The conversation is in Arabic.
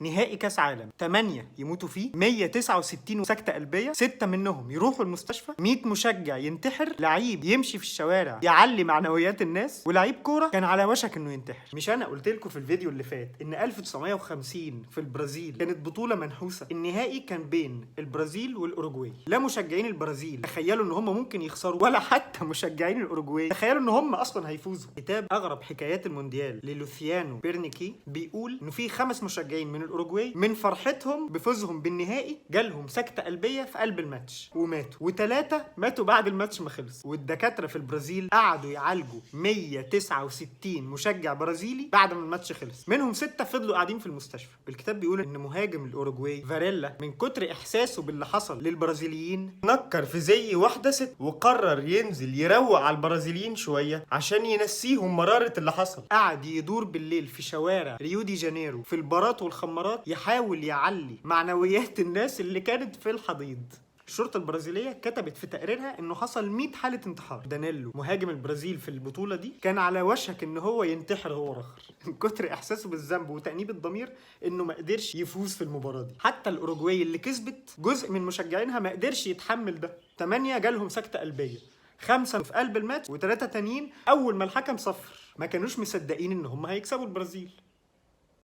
نهائي كاس عالم 8 يموتوا فيه، 169 سكتة قلبية، 6 منهم يروحوا المستشفى، 100 مشجع ينتحر، لعيب يمشي في الشوارع يعلي معنويات الناس، ولعيب كورة كان على وشك انه ينتحر. مش انا قلت لكم في الفيديو اللي فات ان 1950 في البرازيل كانت بطولة منحوسة؟ النهائي كان بين البرازيل والاوروجواي. لا مشجعين البرازيل تخيلوا ان هم ممكن يخسروا، ولا حتى مشجعين الاوروجواي تخيلوا ان هم اصلا هيفوزوا. كتاب اغرب حكايات المونديال للوثيانو بيرنيكي بيقول انه في 5 مشجعين من الاوروجواي من فرحتهم بفوزهم بالنهائي جالهم سكتة قلبية في قلب الماتش وماتوا، و3 ماتوا بعد الماتش ما خلص. والدكاترة في البرازيل قعدوا يعالجوا 169 مشجع برازيلي بعد ما الماتش خلص، منهم 6 فضلوا قاعدين في المستشفى. الكتاب بيقول ان مهاجم الاوروجواي فاريلا من كتر احساسه باللي حصل للبرازيليين نكر في زي واحدة ست وقرر ينزل يروق على البرازيليين شوية عشان ينسيهم مرارة اللي حصل. قعد يدور بالليل في شوارع ريو دي جانيرو في البارات والخمارات يحاول يعلي معنويات الناس اللي كانت في الحضيض. الشرطة البرازيلية كتبت في تقريرها انه حصل 100 حالة انتحار. دانيلو مهاجم البرازيل في البطولة دي كان على وشك ان هو ينتحر هو الاخر من كتر احساسه بالذنب وتأنيب الضمير انه ما قدرش يفوز في المباراة دي. حتى الاوروجواي اللي كسبت جزء من مشجعينها ما قدرش يتحمل ده. 8 جالهم سكتة قلبية، 5 في قلب الماتش، و3 تانيين اول ما الحكم صفر ما كانوش مصدقين ان هم هيكسبوا البرازيل.